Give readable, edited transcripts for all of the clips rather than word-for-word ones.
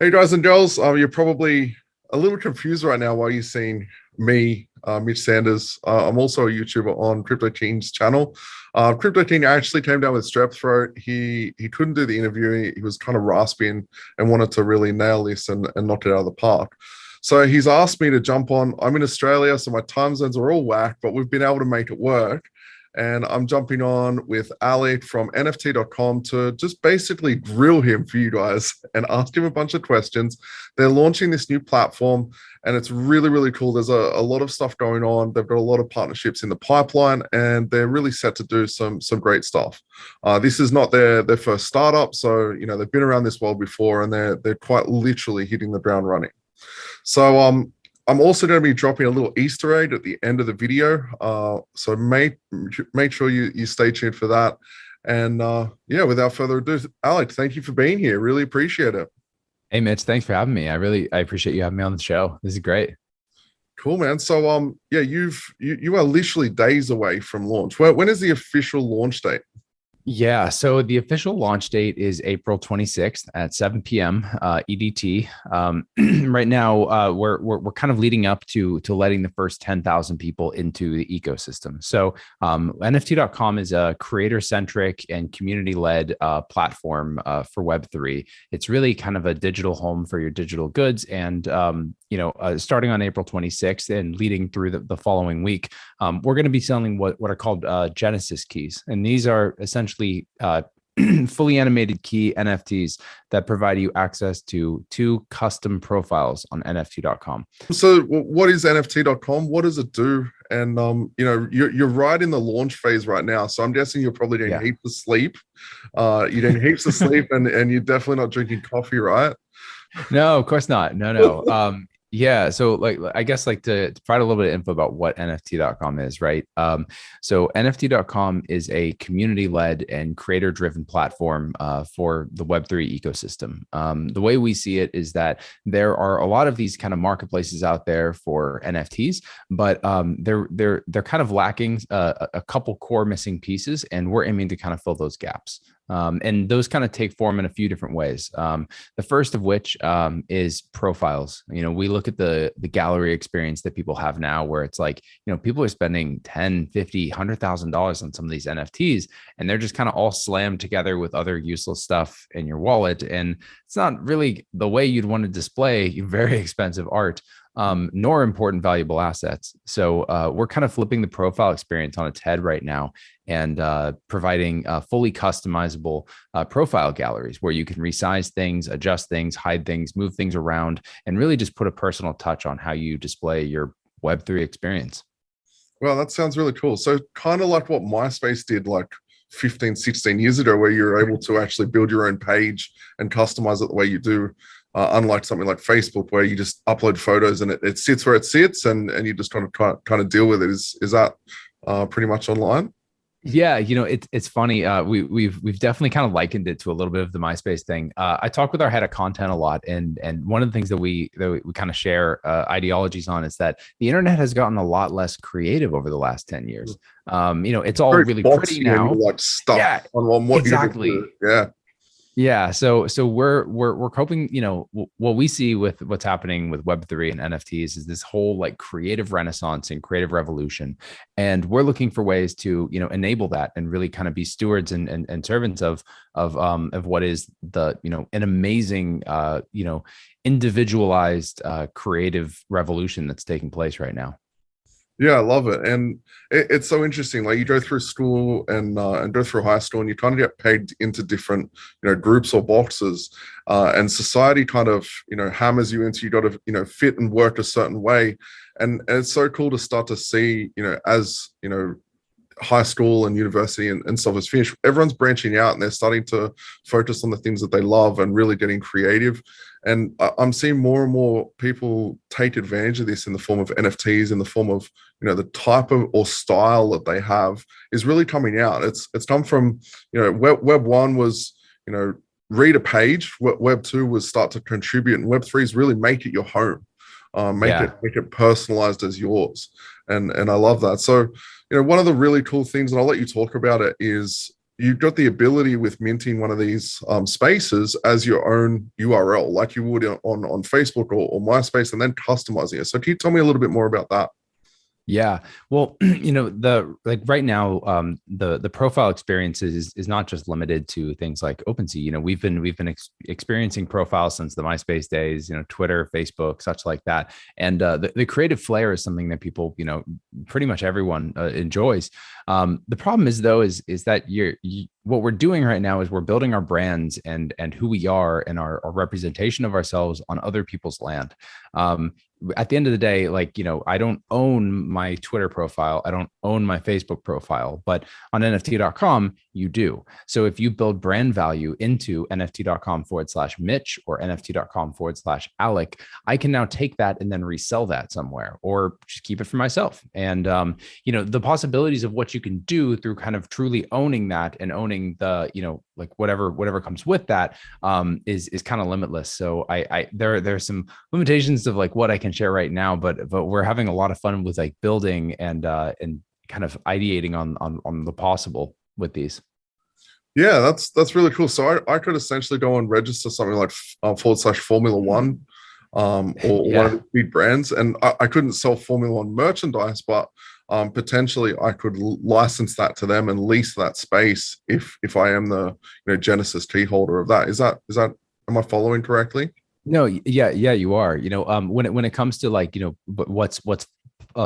Hey guys and girls, you're probably a little confused right now while you're seeing me, Mitch Sanders. I'm also a YouTuber on Crypto Teen's channel. Crypto Teen actually came down with strep throat. He couldn't do the interview. He was kind of raspy and wanted to really nail this and knock it out of the park. So he's asked me to jump on. I'm in Australia, so my time zones are all whack, but we've been able to make it work. And I'm jumping on with Alec from NFT.com to just basically grill him for you guys and ask him a bunch of questions. They're launching this new platform and it's really, really cool. There's a lot of stuff going on. They've got a lot of partnerships in the pipeline and they're really set to do some great stuff. This is not their first startup. So, they've been around this world before and they're quite literally hitting the ground running. So, I'm also going to be dropping a little Easter egg at the end of the video. So make sure you stay tuned for that. And without further ado, Alec, thank you for being here. Really appreciate it. Hey Mitch, thanks for having me. I appreciate you having me on the show. This is great. Cool, man. So you are literally days away from launch. When is the official launch date? Yeah, so the official launch date is April 26th at 7 p.m. EDT. Right now, we're kind of leading up to letting the first 10,000 people into the ecosystem. So NFT.com is a creator-centric and community-led platform for Web3. It's really kind of a digital home for your digital goods. And starting on April 26th and leading through the following week, we're going to be selling what are called Genesis keys, and these are essentially fully animated key NFTs that provide you access to 2 custom profiles on NFT.com. So what is NFT.com? What does it do? And you're right in the launch phase right now. So I'm guessing you're probably getting heaps of sleep. You're getting heaps of sleep and you're definitely not drinking coffee, right? No, of course not. No. Yeah. So I guess to provide a little bit of info about what NFT.com is, right? So NFT.com is a community-led and creator-driven platform for the Web3 ecosystem. The way we see it is that there are a lot of these kind of marketplaces out there for NFTs, but they're kind of lacking a couple core missing pieces, and we're aiming to kind of fill those gaps. And those kind of take form in a few different ways. The first of which is profiles. We look at the gallery experience that people have now, where it's people are spending $10, $50, $100,000 on some of these NFTs, and they're just kind of all slammed together with other useless stuff in your wallet. And it's not really the way you'd want to display very expensive art. Nor important valuable assets. So we're kind of flipping the profile experience on its head right now and providing fully customizable profile galleries where you can resize things, adjust things, hide things, move things around, and really just put a personal touch on how you display your Web3 experience. Well, that sounds really cool. So kind of like what MySpace did 15, 16 years ago, where you're able to actually build your own page and customize it the way you do. Unlike something like Facebook, where you just upload photos and it sits where it sits, and you just kind of deal with it. Is that pretty much online? Yeah, it's funny. We've definitely kind of likened it to a little bit of the MySpace thing. I talk with our head of content a lot, and one of the things that we kind of share ideologies on is that the internet has gotten a lot less creative over the last 10 years. It's all really pretty now. Stuck on what exactly. You do. Yeah. Yeah, so we're hoping, what we see with what's happening with Web3 and NFTs is this whole creative renaissance and creative revolution, and we're looking for ways to enable that and really kind of be stewards and servants of what is an amazing individualized creative revolution that's taking place right now. Yeah, I love it. And it's so interesting. You go through school and go through high school and you kind of get pegged into different, groups or boxes. And society kind of, hammers you into, you got to, fit and work a certain way. And it's so cool to start to see, as, high school and university and stuff is finished, everyone's branching out and they're starting to focus on the things that they love and really getting creative. And I'm seeing more and more people take advantage of this in the form of NFTs, in the form of, the type of or style that they have is really coming out. It's come from, web 1 was, read a page. Web 2 was start to contribute, and Web 3 is really make it your home. Make it personalized as yours. And I love that. So, one of the really cool things, and I'll let you talk about it, is you've got the ability with minting one of these spaces as your own URL, like you would on Facebook or MySpace, and then customizing it. So can you tell me a little bit more about that? Yeah. Well, the like right now, the profile experience is not just limited to things like OpenSea. We've been experiencing profiles since the MySpace days, Twitter, Facebook, such like that. And the creative flair is something that people, pretty much everyone enjoys. The problem is though, is that what we're doing right now is we're building our brands and who we are and our representation of ourselves on other people's land. At the end of the day, I don't own my Twitter profile. I don't own my Facebook profile, but on NFT.com, you do. So if you build brand value into NFT.com/Mitch or NFT.com/Alec, I can now take that and then resell that somewhere or just keep it for myself. And, the possibilities of what you can do through kind of truly owning that and owning the, whatever comes with that, is kind of limitless. So there's some limitations of like what I can share right now, but we're having a lot of fun with like building and kind of ideating on the possible with these. Yeah, that's really cool. So I could essentially go and register something like /Formula One, or one of Yeah. the big brands, and I couldn't sell Formula One merchandise, but potentially I could license that to them and lease that space if I am the Genesis key holder of that. Is that am I following correctly? No, yeah, you are. When it comes to like, but what's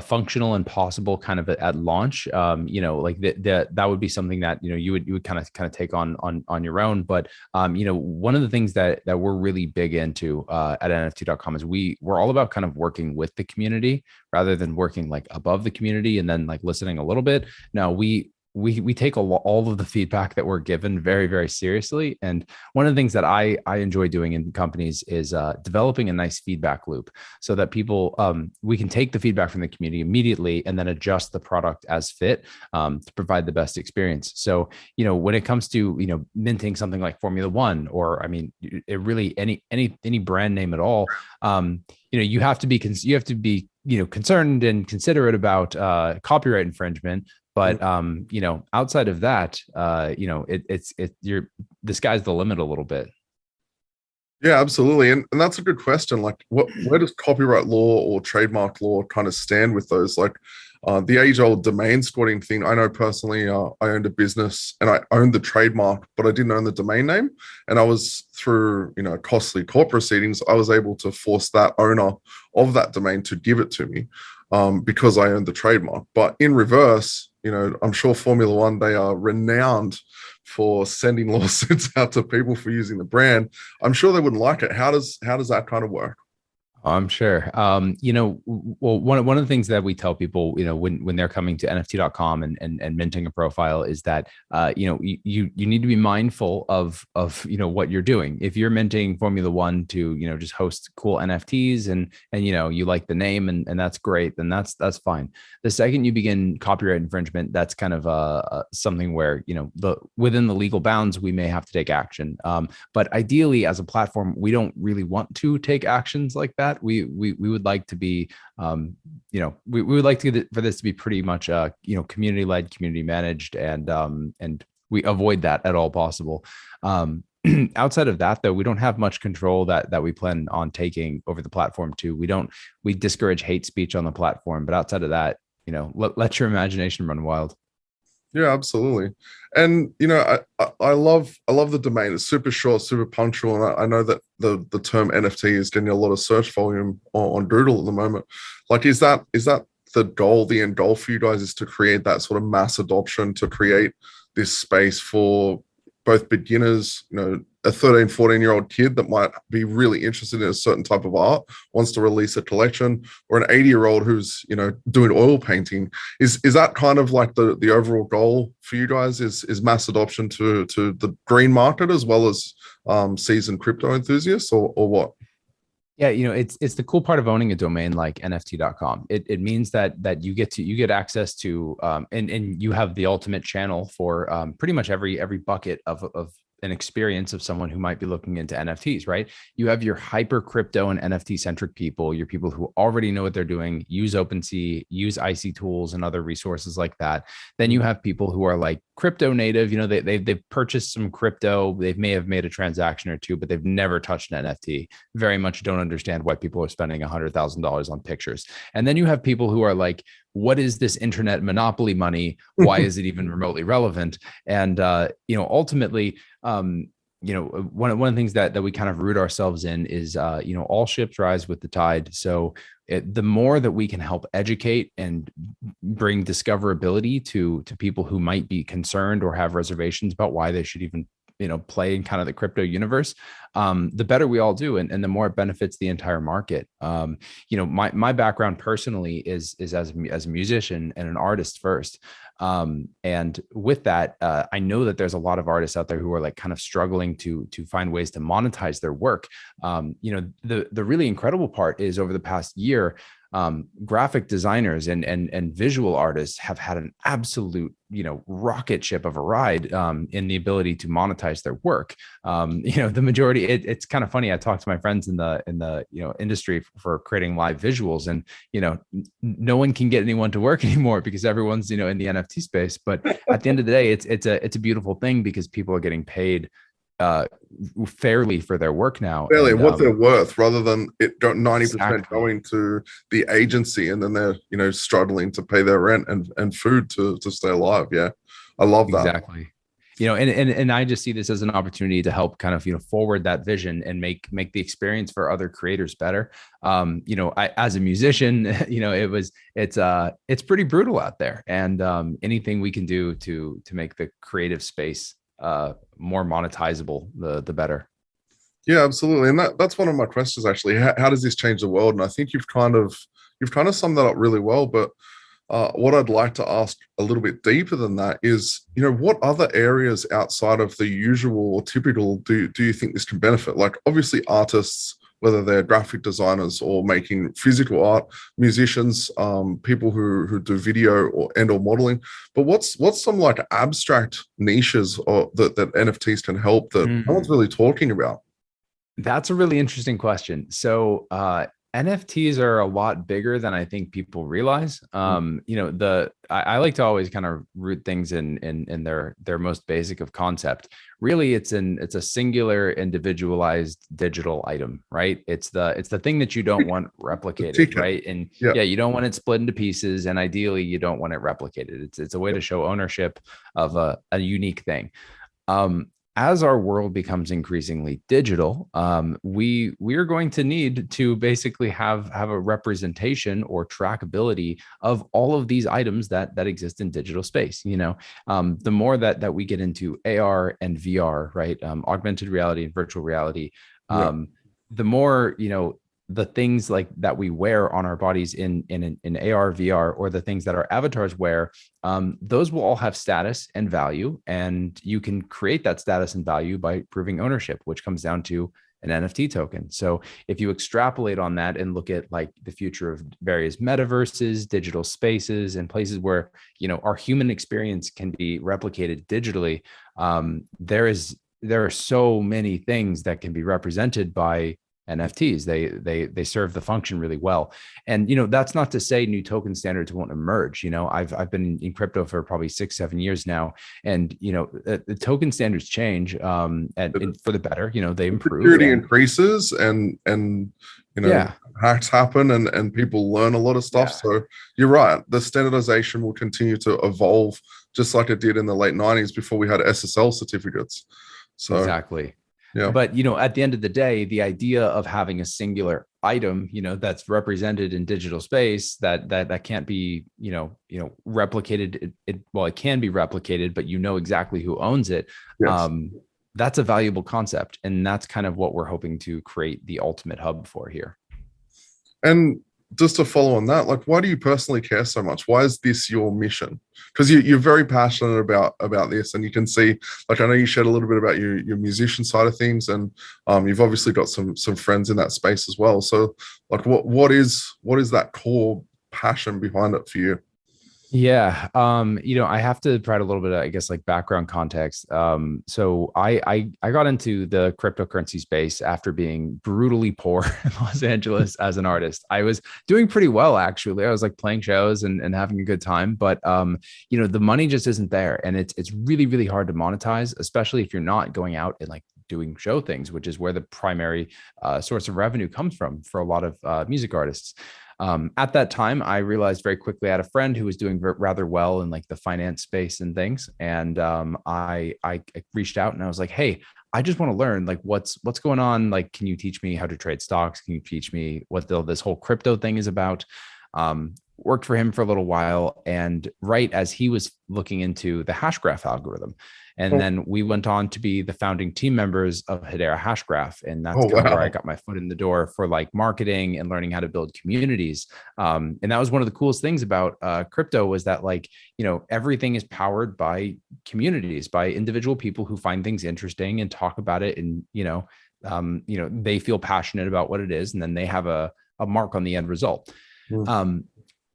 functional and possible kind of at launch, like that would be something that you would kind of take on your own. But one of the things that we're really big into at NFT.com is we're all about kind of working with the community rather than working like above the community and then like listening a little bit. Now we take all of the feedback that we're given very, very seriously. And one of the things that I enjoy doing in companies is developing a nice feedback loop so that people, we can take the feedback from the community immediately and then adjust the product as fit, to provide the best experience. So, when it comes to, minting something like Formula One, or, I mean, it really any brand name at all, you have to be, concerned and considerate about copyright infringement. But outside of that, the sky's the limit a little bit. Yeah, absolutely. And that's a good question. Like where does copyright law or trademark law kind of stand with those? Like the age-old domain squatting thing. I know personally, I owned a business and I owned the trademark, but I didn't own the domain name. And I was through, costly court proceedings, I was able to force that owner of that domain to give it to me, because I owned the trademark. But in reverse, I'm sure Formula One, they are renowned for sending lawsuits out to people for using the brand. I'm sure they wouldn't like it. How does that kind of work? I'm sure. Well, one of the things that we tell people, when they're coming to NFT.com and minting a profile is that, you need to be mindful of what you're doing. If you're minting Formula One to, just host cool NFTs and you like the name and that's great, then that's fine. The second you begin copyright infringement, that's kind of something where, within the legal bounds, we may have to take action. But ideally as a platform, we don't really want to take actions like that. We would like to be, we would like to for this to be pretty much, community led, community managed, and we avoid that at all possible. Outside of that, though, we don't have much control that we plan on taking over the platform too. We discourage hate speech on the platform, but outside of that, let your imagination run wild. Yeah, absolutely. And I love the domain. It's super short, super punctual, and I know that the term NFT is getting a lot of search volume on Google at the moment. Like, is that the end goal for you guys, is to create that sort of mass adoption, to create this space for both beginners, a 13, 14-year-old kid that might be really interested in a certain type of art, wants to release a collection, or an 80-year-old who's, doing oil painting. Is that kind of like the overall goal for you guys, is mass adoption to the green market as well as seasoned crypto enthusiasts, or what? Yeah, it's the cool part of owning a domain like NFT.com. It means that you get access to, and you have the ultimate channel for pretty much every bucket of an experience of someone who might be looking into NFTs, right? You have your hyper crypto and NFT centric people, your people who already know what they're doing, use OpenSea, use IC tools and other resources like that. Then you have people who are like crypto native, you know, they've purchased some crypto, they may have made a transaction or two, but they've never touched an NFT, very much don't understand why people are spending $100,000 on pictures. And then you have people who are like, what is this internet monopoly money? Why is it even remotely relevant? And ultimately, one of the things that we kind of root ourselves in is, all ships rise with the tide. So the more that we can help educate and bring discoverability to people who might be concerned or have reservations about why they should even play in kind of the crypto universe, the better we all do, and the more it benefits the entire market. My background personally is as a musician and an artist first. And with that, I know that there's a lot of artists out there who are like kind of struggling to find ways to monetize their work. The really incredible part is over the past year, graphic designers and visual artists have had an absolute rocket ship of a ride in the ability to monetize their work. The majority, it's kind of funny. I talked to my friends in the industry for creating live visuals, and no one can get anyone to work anymore because everyone's in the NFT space. But at the end of the day, it's a beautiful thing because people are getting paid fairly for their work now. Fairly, what they're worth, rather than it 90% exactly. going to the agency, and then they're struggling to pay their rent and food to stay alive. Yeah, I love that. Exactly. And I just see this as an opportunity to help kind of forward that vision and make the experience for other creators better. I, as a musician, it's pretty brutal out there, and anything we can do to make the creative space more monetizable, the better. Yeah, absolutely. And that's one of my questions actually. How does this change the world? And I think you've kind of summed that up really well. But what I'd like to ask a little bit deeper than that is, what other areas outside of the usual or typical do you think this can benefit? Like obviously artists, whether they're graphic designers or making physical art, musicians, people who do video or modeling. But what's some like abstract niches that NFTs can help that no one's really talking about? That's a really interesting question. So NFTs are a lot bigger than I think people realize. I like to always kind of root things in their most basic of concept. Really, it's a singular, individualized digital item, right? It's the thing that you don't want replicated, right? And yeah, you don't want it split into pieces, and ideally, you don't want it replicated. It's a way to show ownership of a unique thing. As our world becomes increasingly digital, we are going to need to basically have a representation or trackability of all of these items that exist in digital space. The more that we get into AR and VR, right, augmented reality and virtual reality, the more the things like that we wear on our bodies in AR, VR, or the things that our avatars wear, those will all have status and value, and you can create that status and value by proving ownership, which comes down to an NFT token. So if you extrapolate on that and look at like the future of various metaverses, digital spaces, and places where our human experience can be replicated digitally, there are so many things that can be represented by NFTs. They serve the function really well. And that's not to say new token standards won't emerge. I've been in crypto for probably 6-7 years now, and the token standards change and for the better. They improve. Security increases, and hacks happen, and people learn a lot of stuff. So you're right. The standardization will continue to evolve, just like it did in the late 90s before we had SSL certificates. So exactly. Yeah. But, at the end of the day, the idea of having a singular item, that's represented in digital space that can't be, replicated. It can be replicated, but exactly who owns it. Yes. That's a valuable concept. And that's kind of what we're hoping to create the ultimate hub for here. And just to follow on that, like, why do you personally care so much? Why is this your mission? Because you're very passionate about this, and you can see, like, I know you shared a little bit about your musician side of things, and you've obviously got some friends in that space as well. So, like, what is that core passion behind it for you? Yeah. I have to provide a little bit of, I guess, like background context. So I got into the cryptocurrency space after being brutally poor in Los Angeles as an artist. I was doing pretty well, actually. I was like playing shows and having a good time, but the money just isn't there. And it's really, really hard to monetize, especially if you're not going out and like doing show things, which is where the primary source of revenue comes from for a lot of music artists. At that time, I realized very quickly I had a friend who was doing rather well in like the finance space and things, and I reached out and I was like, "Hey, I just want to learn like what's going on. Like, can you teach me how to trade stocks? Can you teach me what this whole crypto thing is about?" Worked for him for a little while, and right as he was looking into the Hashgraph algorithm, and Oh, then we went on to be the founding team members of Hedera Hashgraph. And that's oh kind of where I wow. got my foot in the door for like marketing and learning how to build communities. And that was one of the coolest things about crypto was that like, everything is powered by communities, by individual people who find things interesting and talk about it. And, they feel passionate about what it is. And then they have a mark on the end result. Mm. Um,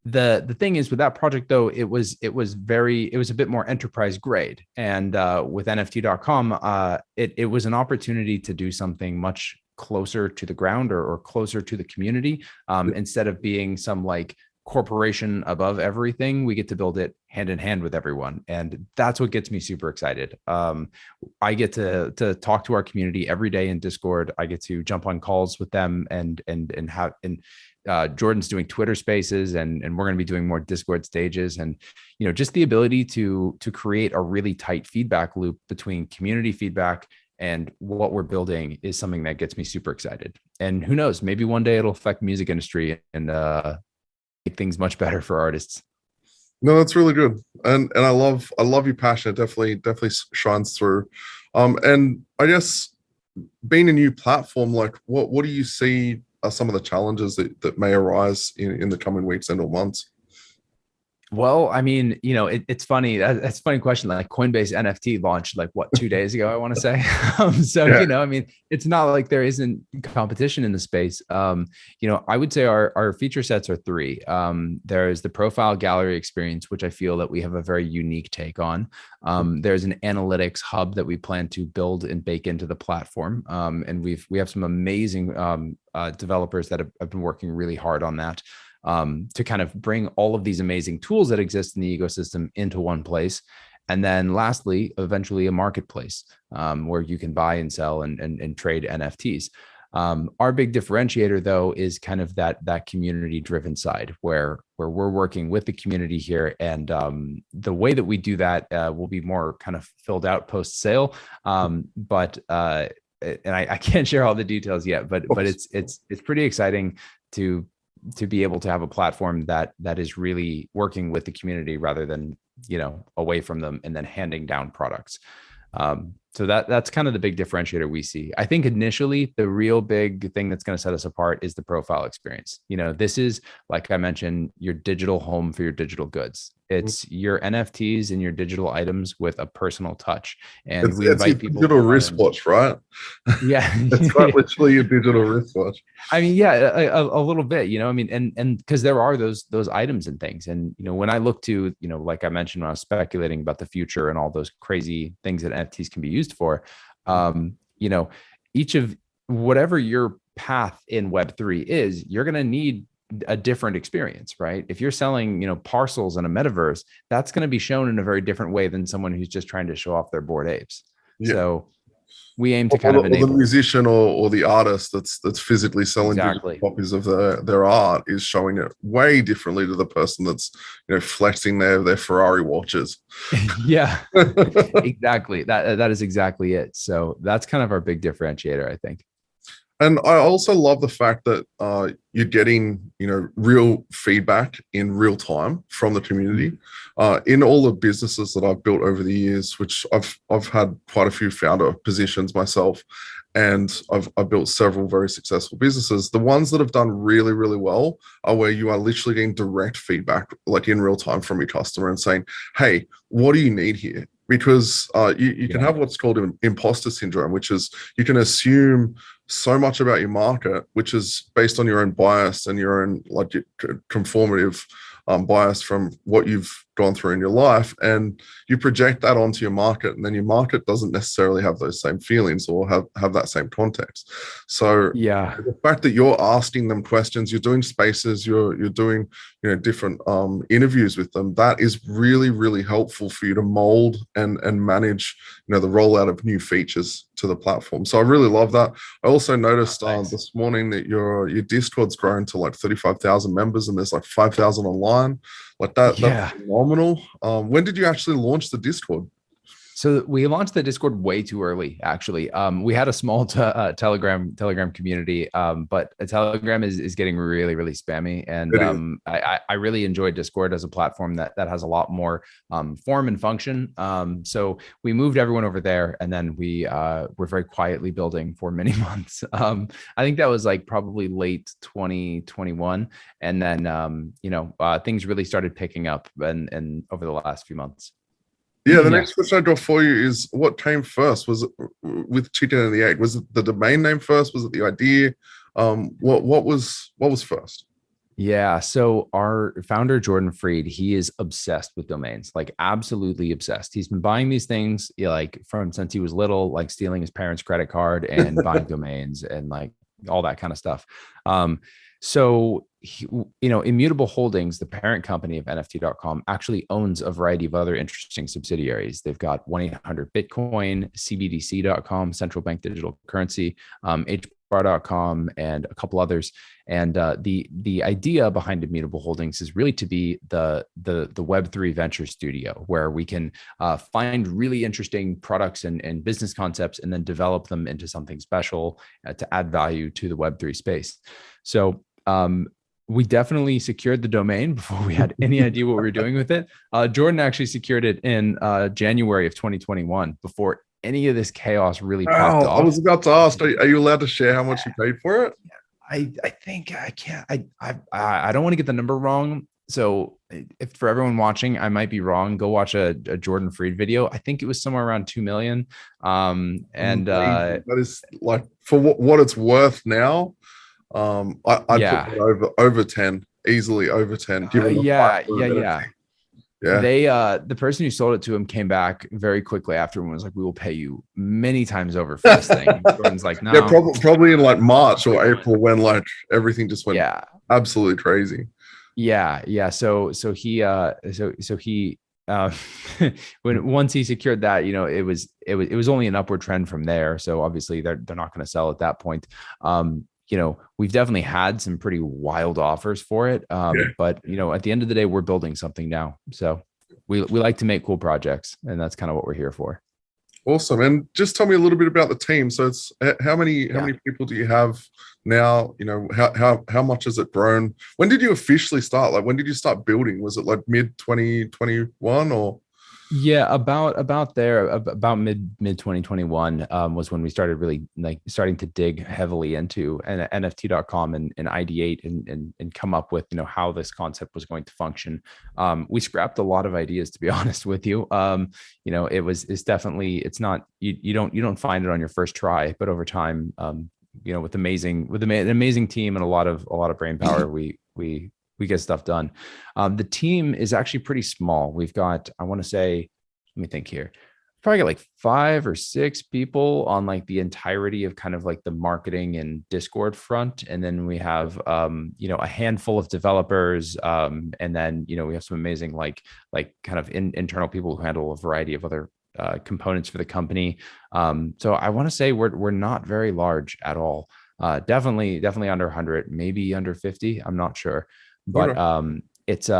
the thing is with that project though, it was a bit more enterprise grade, and with nft.com it was an opportunity to do something much closer to the ground, or closer to the community. Instead of being some like corporation above everything, we get to build it hand in hand with everyone, and that's what gets me super excited. I get to talk to our community every day in Discord. I get to jump on calls with them, and have and Jordan's doing Twitter Spaces, and we're going to be doing more Discord stages, and just the ability to create a really tight feedback loop between community feedback and what we're building is something that gets me super excited. And who knows, maybe one day it'll affect music industry and make things much better for artists. No, that's really good, and I love your passion. It definitely shines through. And I guess being a new platform, like what do you see are some of the challenges that may arise in the coming weeks and or months? Well, I mean, it's funny. That's a funny question. Like Coinbase NFT launched like what 2 days ago, I want to say. So, Yeah. I mean, it's not like there isn't competition in the space. I would say our feature sets are three. There's the profile gallery experience, which I feel that we have a very unique take on. There's an analytics hub that we plan to build and bake into the platform. And we have some amazing developers that have been working really hard on that, to kind of bring all of these amazing tools that exist in the ecosystem into one place. And then lastly, eventually a marketplace, where you can buy and sell and trade NFTs. Our big differentiator, though, is kind of that community driven side, where we're working with the community here, and the way that we do that will be more kind of filled out post sale. But and I can't share all the details yet, but it's pretty exciting to be able to have a platform that is really working with the community rather than away from them and then handing down products. So that's kind of the big differentiator we see. I think initially the real big thing that's going to set us apart is the profile experience. This is, like I mentioned, your digital home for your digital goods. It's your NFTs and your digital items with a personal touch, and we It's your invite people to digital come in. wristwatch, right? Yeah. It's quite literally your digital wristwatch. I mean, yeah, a little bit, I mean, and because there are those items and things. And, when I look to, like I mentioned, when I was speculating about the future and all those crazy things that NFTs can be used for, um, you know, each of whatever your path in Web3 is, you're going to need a different experience, right? If you're selling, parcels in a metaverse, that's going to be shown in a very different way than someone who's just trying to show off their Bored Apes. Yeah. So we aim to Or kind the, of or the enable. musician or the artist that's physically selling digital Exactly. copies of their art is showing it way differently to the person that's flexing their Ferrari watches. Yeah. Exactly. That is exactly it. So that's kind of our big differentiator, I think. And I also love the fact that you're getting, real feedback in real time from the community. Mhm. In all the businesses that I've built over the years, which I've had quite a few founder positions myself, and I've built several very successful businesses. The ones that have done really, really well are where you are literally getting direct feedback, like in real time from your customer and saying, "Hey, what do you need here?" Because you can Yeah. have what's called imposter syndrome, which is you can assume so much about your market, which is based on your own bias and your own like conformative bias from what you've gone through in your life, and you project that onto your market, and then your market doesn't necessarily have those same feelings or have that same context. So Yeah. the fact that you're asking them questions, you're doing spaces, you're doing different interviews with them, that is really, really helpful for you to mold and manage the rollout of new features to the platform. So I really love that. I also noticed this morning that your Discord's grown to like 35,000 members, and there's like 5,000 online. Like that's phenomenal. When did you actually launch the Discord? So we launched the Discord way too early, actually. We had a small Telegram community, but a Telegram is getting really, really spammy. And I really enjoy Discord as a platform that has a lot more form and function. So we moved everyone over there, and then we were very quietly building for many months. I think that was like probably late 2021. And then, things really started picking up and over the last few months. Yeah, the next question I got for you is, what came first? Was it with chicken and the egg? Was it the domain name first? Was it the idea? What was first? Yeah, so our founder Jordan Freed, he is obsessed with domains, like absolutely obsessed. He's been buying these things like from since he was little, like stealing his parents' credit card and buying domains and like all that kind of stuff. So, Immutable Holdings, the parent company of NFT.com, actually owns a variety of other interesting subsidiaries. They've got 1-800-Bitcoin, CBDC.com, central bank digital currency, HBAR.com, and a couple others. And the idea behind Immutable Holdings is really to be the Web3 venture studio, where we can find really interesting products and business concepts and then develop them into something special to add value to the Web3 space. So we definitely secured the domain before we had any idea what we were doing with it. Jordan actually secured it in January of 2021 before any of this chaos really popped off. I was about to ask, are you allowed to share how much you paid for it? I think I can't. I don't want to get the number wrong. So if for everyone watching, I might be wrong. Go watch a Jordan Freed video. I think it was somewhere around 2 million. That is like, for what it's worth now. I'd put it over 10, easily over 10. Yeah. They the person who sold it to him came back very quickly after and was like, "We will pay you many times over for this thing." Jordan's like, "No." Yeah, probably in like March or April, when like everything just went absolutely crazy. Yeah. So he once he secured that, it was only an upward trend from there. So obviously they're not going to sell at that point. We've definitely had some pretty wild offers for it. But at the end of the day, we're building something now. So we like to make cool projects, and that's kind of what we're here for. Awesome. And just tell me a little bit about the team. So it's how many people do you have now? How much has it grown? When did you officially start? Like, when did you start building? Was it like mid 2021 or? Yeah, about mid 2021 was when we started really like starting to dig heavily into NFT.com and ideate and come up with how this concept was going to function. We scrapped a lot of ideas, to be honest with you. It's definitely, it's not, you don't find it on your first try, but over time, with an amazing team and a lot of brain power, we get stuff done. The team is actually pretty small. We've got, I want to say, let me think here, probably got like 5 or 6 people on like the entirety of kind of like the marketing and Discord front. And then we have, a handful of developers. And then, we have some amazing, like kind of internal people who handle a variety of other components for the company. So I want to say we're not very large at all. Definitely under 100, maybe under 50. I'm not sure. But it's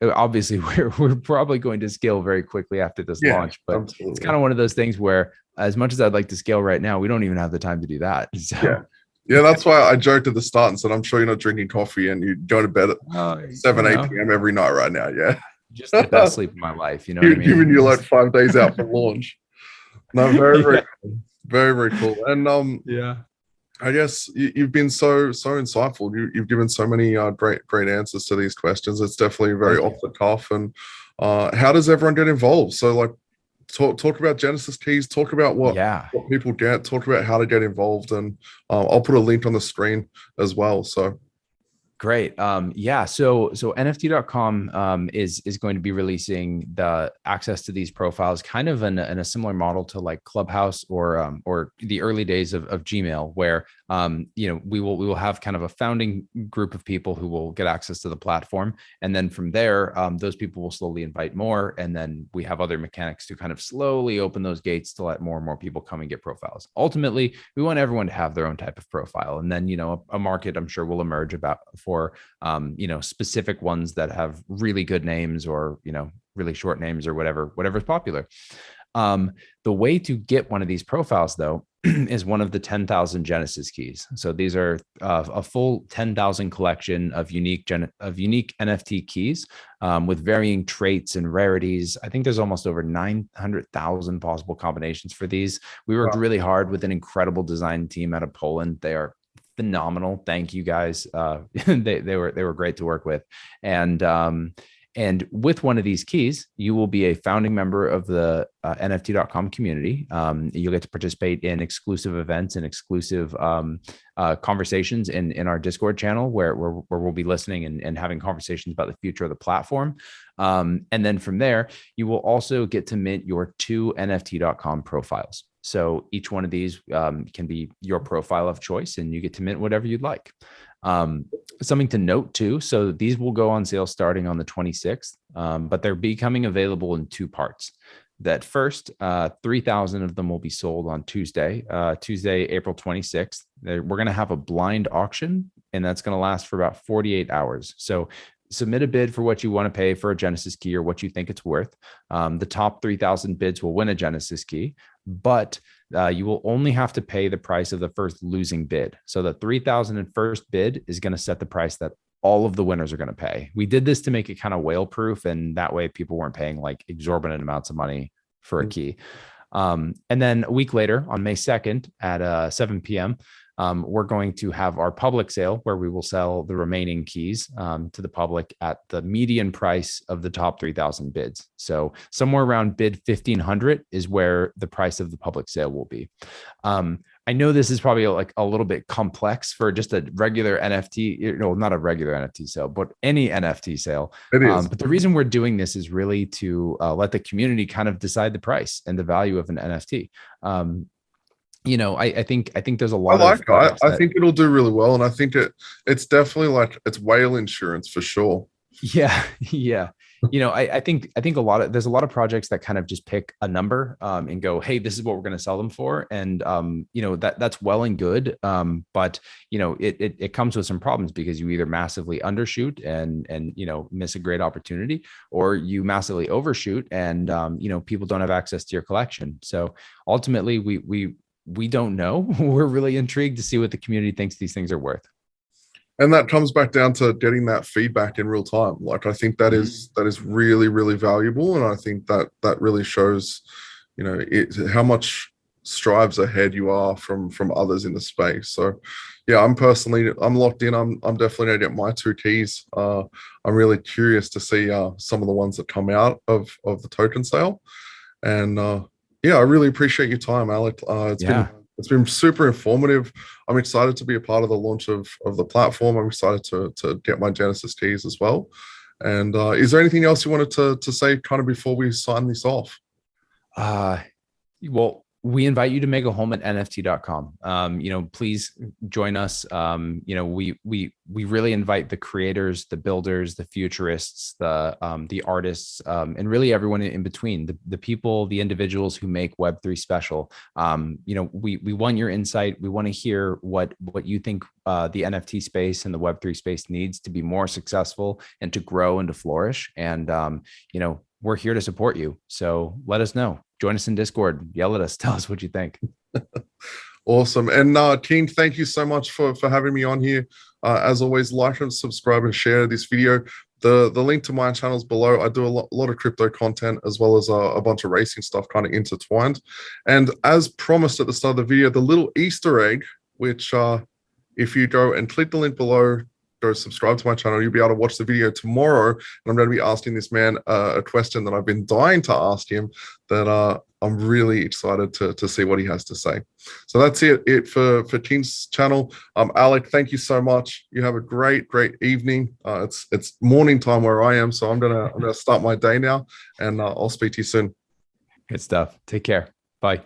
obviously we're probably going to scale very quickly after this launch, but absolutely. It's kind of one of those things where, as much as I'd like to scale right now, we don't even have the time to do that. So that's why I joked at the start and said, I'm sure you're not drinking coffee and you go to bed at 8 p.m. every night right now. Just the best sleep of my life. You know what I mean? Giving you like 5 days out for launch. No, very, very cool. Very, very cool. And I guess you've been so insightful. You've given so many great answers to these questions. It's definitely very off the cuff. And how does everyone get involved? So like, talk about Genesis keys. Talk about what people get. Talk about how to get involved. And I'll put a link on the screen as well. So Great. Yeah. So NFT.com is going to be releasing the access to these profiles kind of in a similar model to like Clubhouse or the early days of Gmail, where we will have kind of a founding group of people who will get access to the platform. And then from there, those people will slowly invite more. And then we have other mechanics to kind of slowly open those gates to let more and more people come and get profiles. Ultimately, we want everyone to have their own type of profile. And then, a market I'm sure will emerge about for specific ones that have really good names or, really short names or whatever's popular. The way to get one of these profiles, though, is one of the 10,000 Genesis keys. So these are a full 10,000 collection of unique NFT keys with varying traits and rarities. I think there's almost over 900,000 possible combinations for these. We worked really hard with an incredible design team out of Poland. They are phenomenal. Thank you guys. They were great to work with. And with one of these keys, you will be a founding member of the NFT.com community. You'll get to participate in exclusive events and exclusive conversations in our Discord channel where we'll be listening and having conversations about the future of the platform. And then from there, you will also get to mint your 2 NFT.com profiles. So each one of these can be your profile of choice, and you get to mint whatever you'd like. Something to note too. So these will go on sale starting on the 26th, but they're becoming available in 2 parts. That first 3,000 of them will be sold on Tuesday, April 26th. We're going to have a blind auction, and that's going to last for about 48 hours. So submit a bid for what you want to pay for a Genesis key or what you think it's worth. The top 3,000 bids will win a Genesis key, but you will only have to pay the price of the first losing bid. So the 3,000 first bid is going to set the price that all of the winners are going to pay. We did this to make it kind of whale proof, and that way people weren't paying like exorbitant amounts of money for a key. And then a week later, on May 2nd at 7 p.m., we're going to have our public sale where we will sell the remaining keys to the public at the median price of the top 3,000 bids. So somewhere around bid 1,500 is where the price of the public sale will be. I know this is probably like a little bit complex for just a regular NFT, not a regular NFT sale, but any NFT sale. It is. But the reason we're doing this is really to let the community kind of decide the price and the value of an NFT. I think there's a lot I think it'll do really well, and I think it's definitely like it's whale insurance for sure. Yeah. I think there's a lot of projects that kind of just pick a number and go, hey, this is what we're going to sell them for, and that's well and good, but it comes with some problems because you either massively undershoot and miss a great opportunity, or you massively overshoot and people don't have access to your collection. So ultimately, we don't know. We're really intrigued to see what the community thinks these things are worth. And that comes back down to getting that feedback in real time. Like, I think that is really, really valuable. And I think that really shows, how much strives ahead you are from others in the space. So yeah, I'm locked in. I'm definitely gonna get my 2 keys. I'm really curious to see some of the ones that come out of the token sale. And yeah, I really appreciate your time, Alec. It's been super informative. I'm excited to be a part of the launch of the platform. I'm excited to get my Genesis keys as well. And is there anything else you wanted to say kind of before we sign this off? Well, we invite you to make a home at NFT.com. Please join us. We really invite the creators, the builders, the futurists, the artists, and really everyone in between, the people, the individuals who make Web3 special. We want your insight. We want to hear what you think the NFT space and the Web3 space needs to be more successful and to grow and to flourish. And we're here to support you. So let us know. Join us in Discord. Yell at us. Tell us what you think. Awesome. And Keen, thank you so much for having me on here. As always, like and subscribe and share this video. The link to my channel is below. I do a lot of crypto content as well as a bunch of racing stuff kind of intertwined. And as promised at the start of the video, the little Easter egg, which if you go and click the link below, go subscribe to my channel, you'll be able to watch the video tomorrow. And I'm going to be asking this man a question that I've been dying to ask him that I'm really excited to see what he has to say. So that's it for Teen's channel. Alec, thank you so much. You have a great evening. It's morning time where I am, so I'm gonna start my day now, and I'll speak to you soon. Good stuff. Take care. Bye.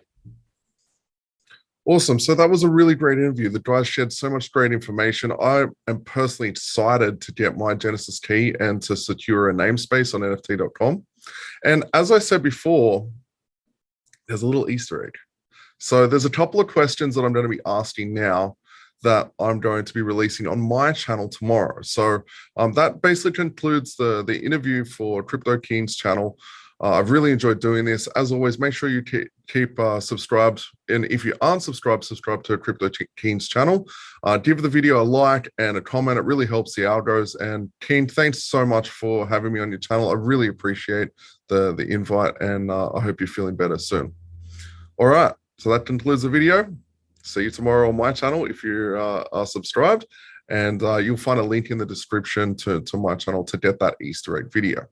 Awesome. So that was a really great interview. The guys shared so much great information. I am personally excited to get my Genesis key and to secure a namespace on NFT.com. And as I said before, there's a little Easter egg. So there's a couple of questions that I'm going to be asking now that I'm going to be releasing on my channel tomorrow. So that basically concludes the interview for Crypto Keen's channel. I've really enjoyed doing this. As always, make sure you keep subscribed. And if you aren't subscribed, subscribe to Crypto Keen's channel. Give the video a like and a comment. It really helps the algos. And Keen, thanks so much for having me on your channel. I really appreciate the invite, and I hope you're feeling better soon. All right, so that concludes the video. See you tomorrow on my channel if you are subscribed, and you'll find a link in the description to my channel to get that Easter egg video.